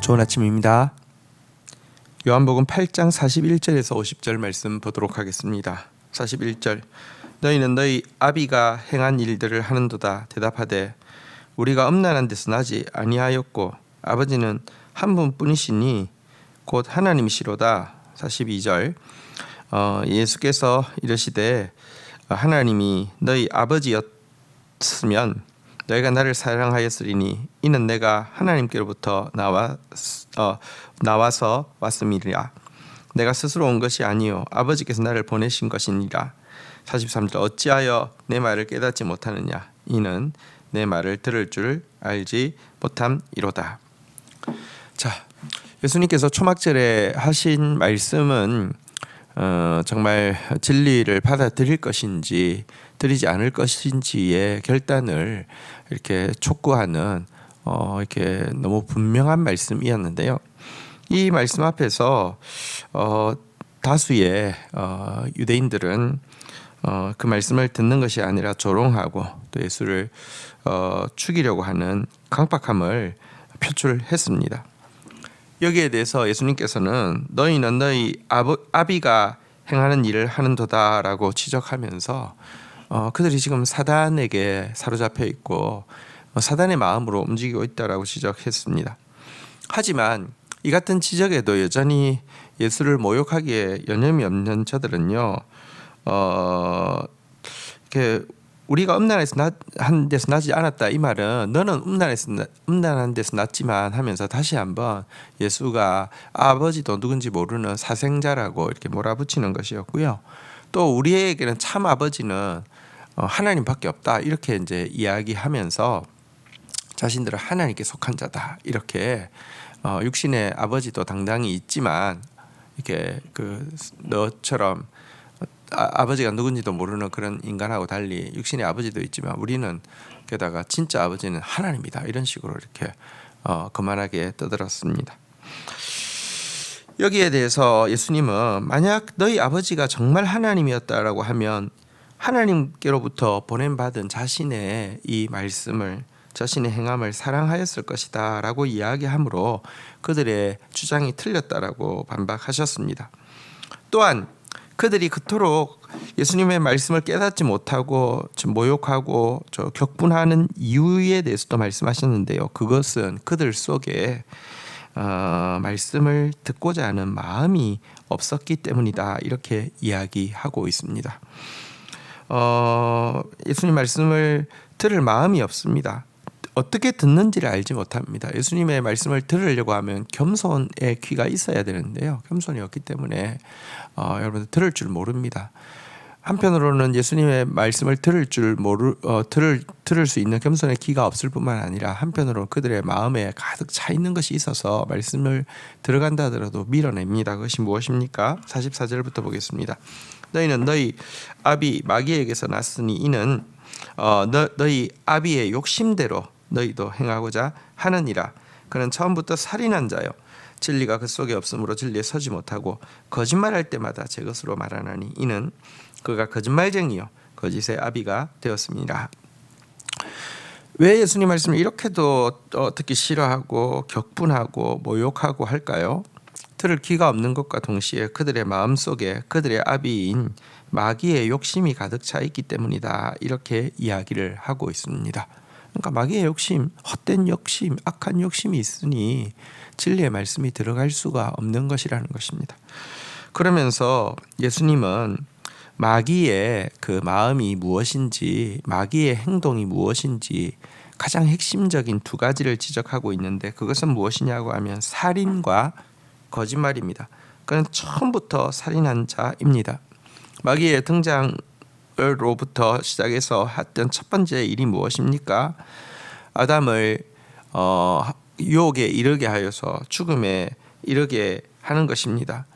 좋은 아침입니다. 요한복음 8장 41절에서 50절 말씀 보도록 하겠습니다. 41절 너희는 너희 아비가 행한 일들을 하는도다 대답하되 우리가 음란한 데서 나지 아니하였고 아버지는 한 분뿐이시니 곧 하나님이시로다. 42절 예수께서 이르시되 하나님이 너희 아버지였으면 너희가 나를 사랑하였으리니 이는 내가 하나님께로부터 나와서 왔음이라. 내가 스스로 온 것이 아니요 아버지께서 나를 보내신 것이니라. 43절 어찌하여 내 말을 깨닫지 못하느냐 이는 내 말을 들을 줄 알지 못함이로다. 자, 예수님께서 초막절에 하신 말씀은 정말 진리를 받아들일 것인지 드리지 않을 것인지의 결단을 이렇게 촉구하는 이렇게 너무 분명한 말씀이었는데요. 이 말씀 앞에서 다수의 유대인들은 그 말씀을 듣는 것이 아니라 조롱하고 또 예수를 죽이려고 하는 강박함을 표출했습니다. 여기에 대해서 예수님께서는 너희는 너희 아비가 행하는 일을 하는도다라고 지적하면서 그들이 지금 사단에게 사로잡혀 있고 사단의 마음으로 움직이고 있다라고 지적했습니다. 하지만 이 같은 지적에도 여전히 예수를 모욕하기에 여념이 없는 저들은요, 이렇게 우리가 음란한 데서 나지 않았다 이 말은 너는 음란한 데서 났지만 하면서 다시 한번 예수가 아버지도 누군지 모르는 사생자라고 이렇게 몰아붙이는 것이었고요. 또 우리에게는 참 아버지는 하나님밖에 없다 이렇게 이제 이야기하면서 자신들은 하나님께 속한 자다 이렇게 육신의 아버지도 당당히 있지만 이렇게 그 너처럼 아버지가 누군지도 모르는 그런 인간하고 달리 육신의 아버지도 있지만 우리는 게다가 진짜 아버지는 하나님이다 이런 식으로 이렇게 거만하게 떠들었습니다. 여기에 대해서 예수님은 만약 너희 아버지가 정말 하나님이었다라고 하면 하나님께로부터 보냄받은 자신의 이 말씀을 자신의 행함을 사랑하였을 것이다 라고 이야기하므로 그들의 주장이 틀렸다라고 반박하셨습니다. 또한 그들이 그토록 예수님의 말씀을 깨닫지 못하고 모욕하고 격분하는 이유에 대해서도 말씀하셨는데요. 그것은 그들 속에 말씀을 듣고자 하는 마음이 없었기 때문이다 이렇게 이야기하고 있습니다. 예수님 말씀을 들을 마음이 없습니다. 어떻게 듣는지를 알지 못합니다. 예수님의 말씀을 들으려고 하면 겸손의 귀가 있어야 되는데요. 겸손이 없기 때문에 여러분들 들을 줄 모릅니다. 한편으로는 예수님의 말씀을 들을 수 있는 겸손의 귀가 없을 뿐만 아니라 한편으로는 그들의 마음에 가득 차 있는 것이 있어서 말씀을 들어간다 하더라도 밀어냅니다. 그것이 무엇입니까? 44절부터 보겠습니다. 너희는 너희 아비 마귀에게서 났으니 이는 너희 아비의 욕심대로 너희도 행하고자 하느니라. 그는 처음부터 살인한 자요 진리가 그 속에 없으므로 진리에 서지 못하고 거짓말할 때마다 제 것으로 말하나니 이는 그가 거짓말쟁이요 거짓의 아비가 되었습니다. 왜 예수님 말씀을 이렇게도 듣기 싫어하고 격분하고 모욕하고 할까요? 들을 귀가 없는 것과 동시에 그들의 마음속에 그들의 아비인 마귀의 욕심이 가득 차 있기 때문이다 이렇게 이야기를 하고 있습니다. 그러니까 마귀의 욕심, 헛된 욕심, 악한 욕심이 있으니 진리의 말씀이 들어갈 수가 없는 것이라는 것입니다. 그러면서 예수님은 마귀의 그 마음이 무엇인지, 마귀의 행동이 무엇인지 가장 핵심적인 두 가지를 지적하고 있는데 그것은 무엇이냐고 하면 살인과 거짓말입니다. 그는 처음부터 살인한 자입니다. 마귀의 등장으로부터 시작해서 했던 첫 번째 일이 무엇입니까? 아담을 유혹에 이르게 하여서 죽음에 이르게 하는 것입니다.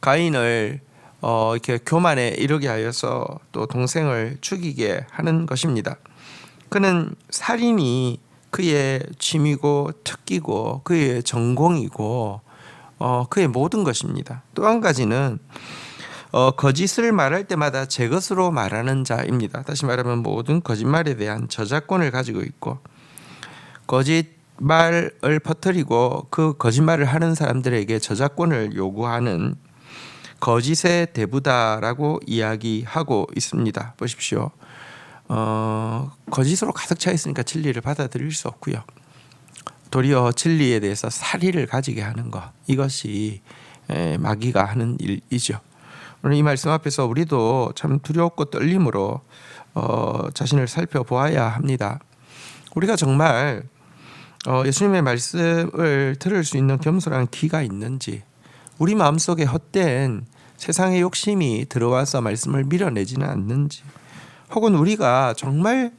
가인을 이렇게 교만에 이르게 하여서 또 동생을 죽이게 하는 것입니다. 그는 살인이 그의 취미고 특기고 그의 전공이고 그의 모든 것입니다. 또 한 가지는 거짓을 말할 때마다 제 것으로 말하는 자입니다. 다시 말하면 모든 거짓말에 대한 저작권을 가지고 있고 거짓 거짓말을 퍼뜨리고 그 거짓말을 하는 사람들에게 저작권을 요구하는 거짓의 대부다라고 이야기하고 있습니다. 보십시오. 거짓으로 가득 차 있으니까 진리를 받아들일 수 없고요. 도리어 진리에 대해서 사리를 가지게 하는 것, 이것이 마귀가 하는 일이죠. 오늘 이 말씀 앞에서 우리도 참 두렵고 떨림으로 자신을 살펴보아야 합니다. 우리가 정말 예수님의 말씀을 들을 수 있는 겸손한 귀가 있는지, 우리 마음속에 헛된 세상의 욕심이 들어와서 말씀을 밀어내지는 않는지, 혹은 우리가 정말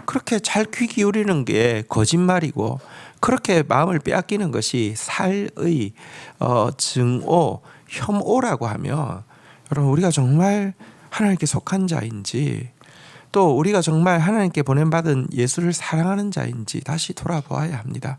그렇게 잘 귀 기울이는 게 거짓말이고 그렇게 마음을 빼앗기는 것이 살의 증오, 혐오라고 하면, 여러분, 우리가 정말 하나님께 속한 자인지, 또 우리가 정말 하나님께 보냄받은 예수를 사랑하는 자인지 다시 돌아보아야 합니다.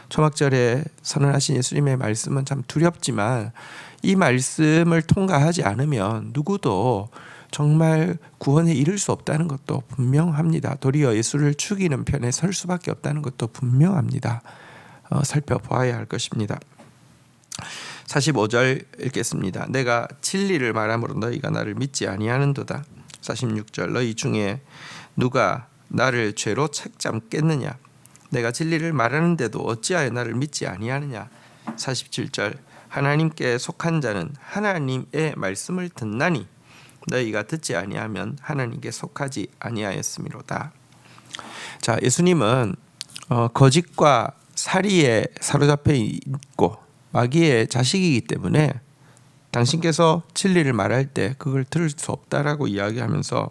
초막절에 선언하신 예수님의 말씀은 참 두렵지만 이 말씀을 통과하지 않으면 누구도 정말 구원에 이를 수 없다는 것도 분명합니다. 도리어 예수를 죽이는 편에 설 수밖에 없다는 것도 분명합니다. 살펴보아야 할 것입니다. 45절 읽겠습니다. 내가 진리를 말함으로 너희가 나를 믿지 아니하는도다. 46절 너희 중에 누가 나를 죄로 책잡겠느냐? 내가 진리를 말하는데도 어찌하여 나를 믿지 아니하느냐? 47절 하나님께 속한 자는 하나님의 말씀을 듣나니 너희가 듣지 아니하면 하나님께 속하지 아니하였음이로다. 자, 예수님은 거짓과 사리에 사로잡혀 있고 마귀의 자식이기 때문에 당신께서 진리를 말할 때 그걸 들을 수 없다라고 이야기하면서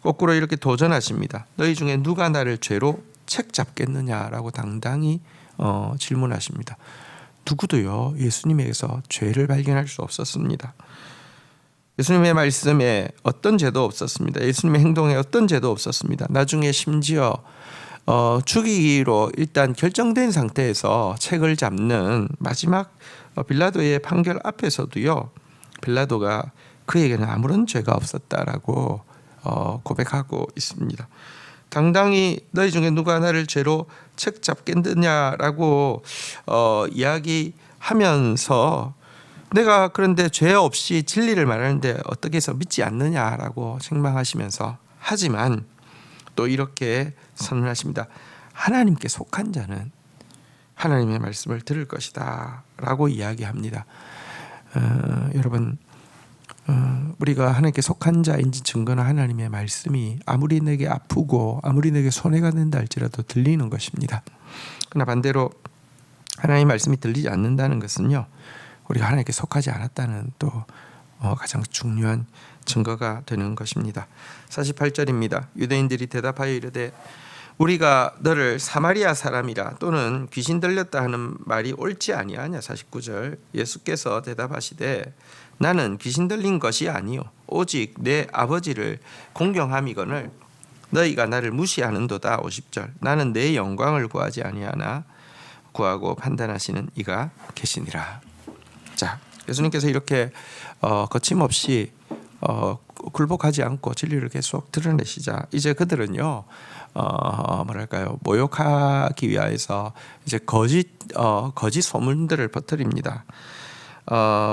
거꾸로 이렇게 도전하십니다. 너희 중에 누가 나를 죄로 책잡겠느냐라고 당당히 질문하십니다. 누구도요 예수님에게서 죄를 발견할 수 없었습니다. 예수님의 말씀에 어떤 죄도 없었습니다. 예수님의 행동에 어떤 죄도 없었습니다. 나중에 심지어 죽이기로 일단 결정된 상태에서 책을 잡는 마지막 빌라도의 판결 앞에서도요, 빌라도가 그에게는 아무런 죄가 없었다라고 고백하고 있습니다. 당당히 너희 중에 누가 나를 죄로 책 잡겠느냐라고 이야기하면서 내가 그런데 죄 없이 진리를 말하는데 어떻게 해서 믿지 않느냐라고 책망하시면서, 하지만 또 이렇게 선언하십니다. 하나님께 속한 자는 하나님의 말씀을 들을 것이다 라고 이야기합니다. 여러분, 우리가 하나님께 속한 자인지 증거는 하나님의 말씀이 아무리 내게 아프고 아무리 내게 손해가 된다 할지라도 들리는 것입니다. 그러나 반대로 하나님의 말씀이 들리지 않는다는 것은요, 우리가 하나님께 속하지 않았다는 또 가장 중요한 증거가 되는 것입니다. 48절입니다. 유대인들이 대답하여 이르되 우리가 너를 사마리아 사람이라 또는 귀신 들렸다 하는 말이 옳지 아니하냐. 49절 예수께서 대답하시되 나는 귀신 들린 것이 아니요 오직 내 아버지를 공경함이거늘 너희가 나를 무시하는도다. 50절 나는 내 영광을 구하지 아니하나 구하고 판단하시는 이가 계시니라. 자, 예수님께서 이렇게 거침없이 굴복하지 않고 진리를 계속 드러내시자 이제 그들은요 뭐랄까요, 모욕하기 위해서 이제 거짓 소문들을 퍼뜨립니다.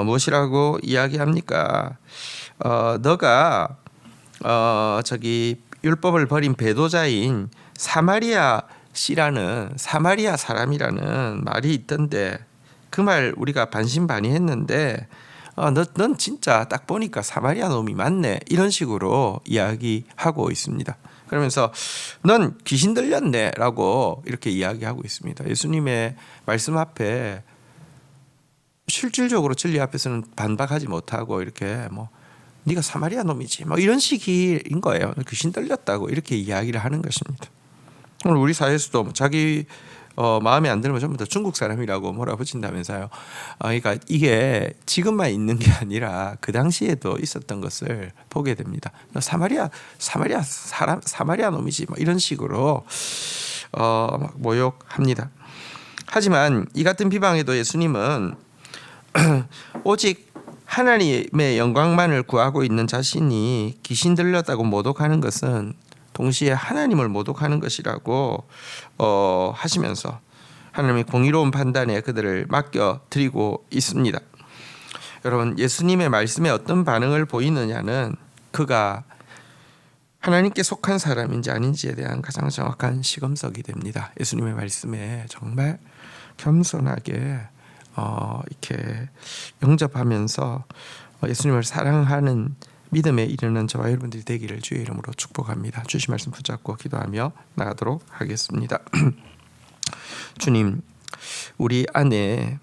무엇이라고 이야기합니까? 너가 저기 율법을 버린 배도자인 사마리아 사람이라는 말이 있던데 그 말 우리가 반신반의했는데 넌 진짜 딱 보니까 사마리아 놈이 맞네, 이런 식으로 이야기하고 있습니다. 그러면서 넌 귀신 들렸네 라고 이렇게 이야기하고 있습니다. 예수님의 말씀 앞에 실질적으로 진리 앞에서는 반박하지 못하고 이렇게 네가 사마리아 놈이지 이런 식인 거예요. 귀신 들렸다고 이렇게 이야기를 하는 것입니다. 오늘 우리 사회에서도 자기 마음에 안 들면 전부 다 중국 사람이라고 몰아붙인다면서요. 그러니까 이게 지금만 있는 게 아니라 그 당시에도 있었던 것을 보게 됩니다. 사마리아 놈이지 이런 식으로 모욕합니다. 하지만 이 같은 비방에도 예수님은 오직 하나님의 영광만을 구하고 있는 자신이 귀신 들렸다고 모독하는 것은 동시에 하나님을 모독하는 것이라고 하시면서 하나님의 공의로운 판단에 그들을 맡겨드리고 있습니다. 여러분, 예수님의 말씀에 어떤 반응을 보이느냐는 그가 하나님께 속한 사람인지 아닌지에 대한 가장 정확한 시금석이 됩니다. 예수님의 말씀에 정말 겸손하게 이렇게 영접하면서 예수님을 사랑하는 믿음에 이르는 저와 여러분들이 되기를 주의 이름으로 축복합니다. 주신 말씀 붙잡고 기도하며 나가도록 하겠습니다. 주님, 우리 안에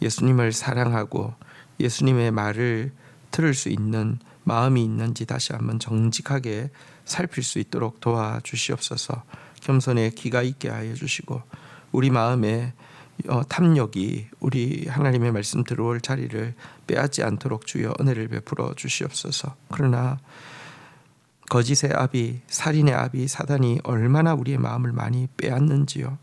예수님을 사랑하고 예수님의 말을 들을 수 있는 마음이 있는지 다시 한번 정직하게 살필 수 있도록 도와주시옵소서. 겸손에 귀가 있게 하여 주시고 우리 마음에 탐욕이 우리 하나님의 말씀 들어올 자리를 빼앗지 않도록 주여 은혜를 베풀어 주시옵소서. 그러나 거짓의 아비, 살인의 아비 사단이 얼마나 우리의 마음을 많이 빼앗는지요.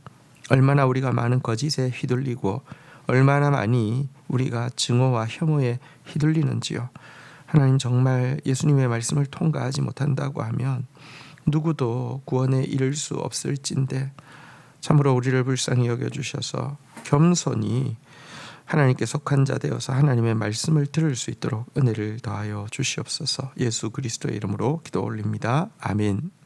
얼마나 우리가 많은 거짓에 휘둘리고 얼마나 많이 우리가 증오와 혐오에 휘둘리는지요. 하나님, 정말 예수님의 말씀을 통과하지 못한다고 하면 누구도 구원에 이를 수 없을진데 참으로 우리를 불쌍히 여겨주셔서 겸손히 하나님께 속한 자 되어서 하나님의 말씀을 들을 수 있도록 은혜를 더하여 주시옵소서. 예수 그리스도의 이름으로 기도 올립니다. 아멘.